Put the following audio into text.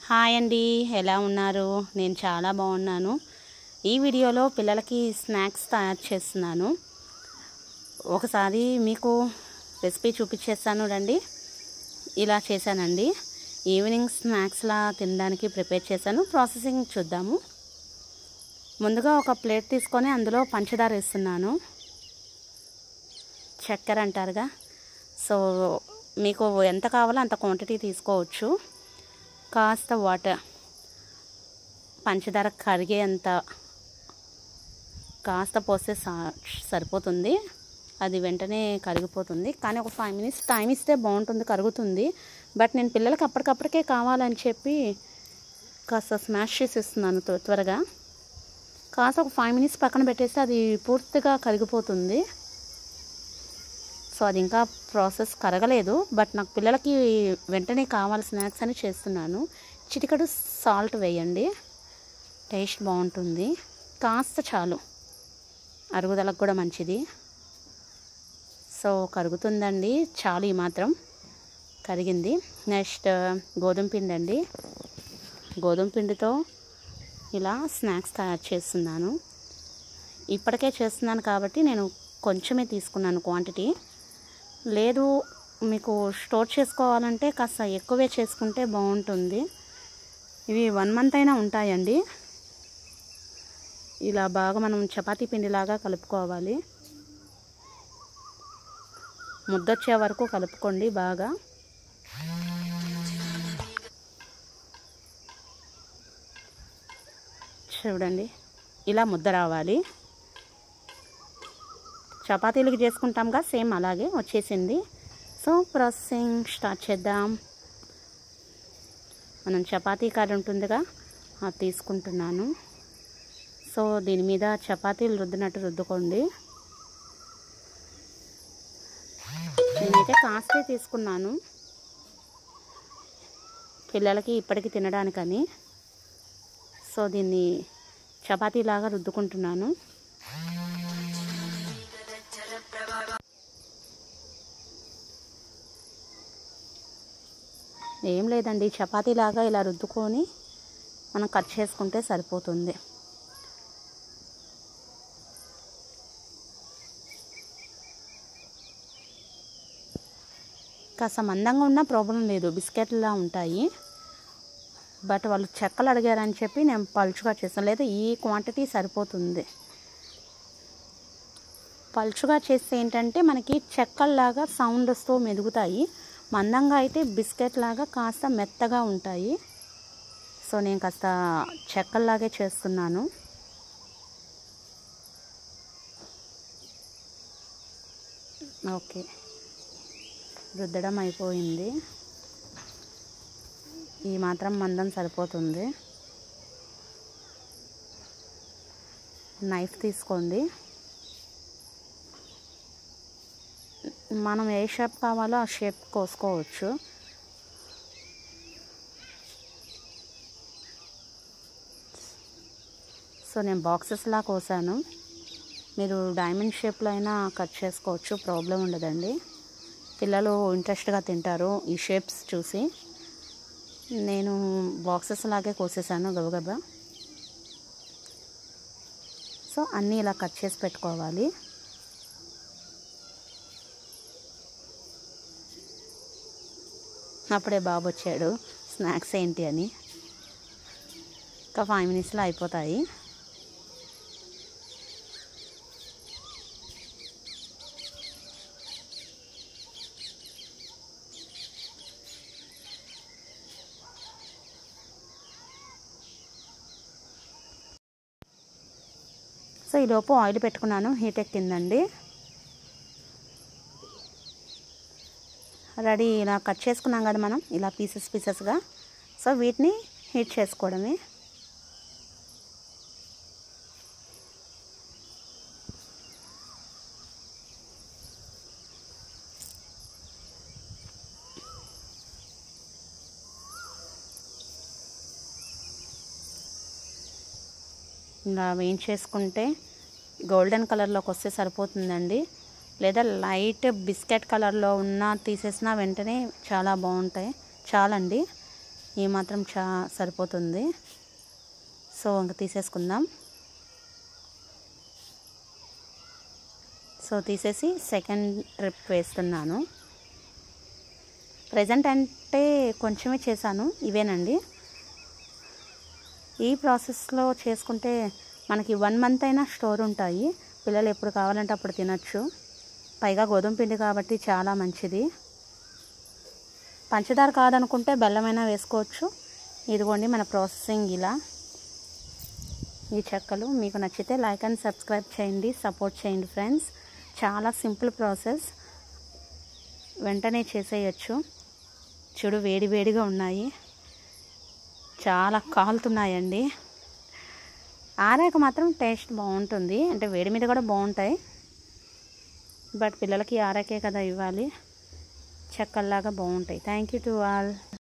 Hi అండి, ఎలా ఉన్నారు? నేను చాలా బాగున్నాను. ఈ వీడియోలో పిల్లలకి స్నాక్స్ తయారు చేస్తున్నాను. ఒకసారి మీకు రెసిపీ చూపించేస్తాను రండి. ఇలా చేశానండి. ఈవినింగ్ స్నాక్స్లా తినడానికి ప్రిపేర్ చేశాను. ప్రాసెసింగ్ చూద్దాము. ముందుగా ఒక ప్లేట్ తీసుకొని అందులో పంచదార వేస్తున్నాను. చక్కెర అంటారుగా, సో మీకు ఎంత కావాలో అంత క్వాంటిటీ తీసుకోవచ్చు. కాస్త వాటర్, పంచదార కరిగేంత కాస్త పోస్తే సరిపోతుంది. అది వెంటనే కరిగిపోతుంది, కానీ ఒక 5 minutes టైం ఇస్తే బాగుంటుంది, కరుగుతుంది. బట్ నేను పిల్లలకి అప్పటికప్పటికే కావాలని చెప్పి కాస్త స్మాష్ చేసి ఇస్తున్నాను త్వరగా. కాస్త ఒక 5 minutes పక్కన పెట్టేస్తే అది పూర్తిగా కరిగిపోతుంది. సో అది ఇంకా ప్రాసెస్ కరగలేదు, బట్ నాకు పిల్లలకి వెంటనే కావాలి స్నాక్స్ అని చేస్తున్నాను. చిటికెడు సాల్ట్ వేయండి, టేస్ట్ బాగుంటుంది. కాస్త చాలు, అరుగుదలకు కూడా మంచిది. సో కరుగుతుందండి, చాలు, ఈ మాత్రం కరిగింది. నెక్స్ట్ గోధుమ పిండి అండి. గోధుమ పిండితో ఇలా స్నాక్స్ తయారు చేస్తున్నాను. ఇప్పటికే చేస్తున్నాను కాబట్టి నేను కొంచెమే తీసుకున్నాను క్వాంటిటీ. లేదు మీకు స్టోర్ చేసుకోవాలంటే కాస్త ఎక్కువే చేసుకుంటే బాగుంటుంది. ఇవి 1 month అయినా ఉంటాయండి. ఇలా బాగా మనం చపాతీ పిండిలాగా కలుపుకోవాలి. ముద్దొచ్చే వరకు కలుపుకోండి బాగా. చూడండి, ఇలా ముద్ద రావాలి. చపాతీలకి చేసుకుంటాంగా, సేమ్ అలాగే వచ్చేసింది. సో ప్రాసెసింగ్ స్టార్ట్ చేద్దాం. మనం చపాతీ కర్ర ఉంటుందిగా, అది తీసుకుంటున్నాను. సో దీని మీద చపాతీలు రుద్దినట్టు రుద్దుకోండి. నేనైతే కాస్టే తీసుకున్నాను పిల్లలకి ఇప్పటికి తినడానికని. సో దీన్ని చపాతీలాగా రుద్దుకుంటున్నాను. ఏం లేదండి, చపాతీలాగా ఇలా రుద్దుకొని మనం కట్ చేసుకుంటే సరిపోతుంది. కాస్త మందంగా ఉన్నా ప్రాబ్లం లేదు, బిస్కెట్లా ఉంటాయి. బట్ వాళ్ళు చెక్కలు అడిగారని చెప్పి నేను పలుచుగా చేస్తాను. లేదా ఈ క్వాంటిటీ సరిపోతుంది. పలుచుగా చేస్తే ఏంటంటే మనకి చెక్కల్లాగా సౌండ్ వస్తూ మెదుగుతాయి. మందంగా అయితే బిస్కెట్ లాగా కాస్త మెత్తగా ఉంటాయి. సో నేను కాస్త చెక్కల్లాగే చేస్తున్నాను. ఓకే, రుద్దడం అయిపోయింది. ఈ మాత్రం మందం సరిపోతుంది. నైఫ్ తీసుకోండి. మనం ఏ షేప్ కావాలో ఆ షేప్ కోసుకోవచ్చు. సో నేను బాక్సెస్లా కోసాను. మీరు డైమండ్ షేప్లో అయినా కట్ చేసుకోవచ్చు, ప్రాబ్లం ఉండదండి. పిల్లలు ఇంట్రెస్ట్గా తింటారు ఈ షేప్స్ చూసి. నేను బాక్సెస్ లాగే కోసేసాను గబగబా. సో అన్నీ ఇలా కట్ చేసి పెట్టుకోవాలి. అప్పుడే బాబు వచ్చాడు, స్నాక్స్ ఏంటి అని. ఇంకా 5 minutesలో అయిపోతాయి. సో ఈలోపు ఆయిల్ పెట్టుకున్నాను, హీట్ ఎక్కిందండి. రెడీ. ఇలా కట్ చేసుకున్నాం కదా మనం, ఇలా పీసెస్గా. సో వీటిని హీట్ చేసుకోవడమే. ఇలా వేయించేసుకుంటే గోల్డెన్ కలర్లోకి వస్తే సరిపోతుందండి. లేదా లైట్ బిస్కెట్ కలర్లో ఉన్న తీసేసిన వెంటనే చాలా బాగుంటాయి. చాలండి. ఏమాత్రం సరిపోతుంది. సో ఇంకా తీసేసుకుందాం. సో తీసేసి సెకండ్ ట్రిప్ వేస్తున్నాను. ప్రెజెంట్ అంటే కొంచెమే చేశాను, ఇవేనండి. ఈ ప్రాసెస్లో చేసుకుంటే మనకి 1 మంత్ అయినా స్టోర్ ఉంటాయి. పిల్లలు ఎప్పుడు కావాలంటే అప్పుడు తినచ్చు. పైగా గోధుమ పిండి కాబట్టి చాలా మంచిది. పంచదార కాదనుకుంటే బెల్లమైనా వేసుకోవచ్చు. ఇదిగోండి మన ప్రాసెసింగ్ ఇలా. ఈ చెక్కలు మీకు నచ్చితే లైక్ అండ్ సబ్స్క్రైబ్ చేయండి, సపోర్ట్ చేయండి ఫ్రెండ్స్. చాలా సింపుల్ ప్రాసెస్, వెంటనే చేసేయచ్చు. చూడు వేడి వేడిగా ఉన్నాయి, చాలా కాలుతున్నాయండి. ఆరాక మాత్రం టేస్ట్ బాగుంటుంది, అంటే వేడి మీద కూడా బాగుంటాయి. బట్ పిల్లలకి ఆరాకే కదా ఇవ్వాలి, చెక్కల్లాగా బాగుంటాయి. Thank you to all.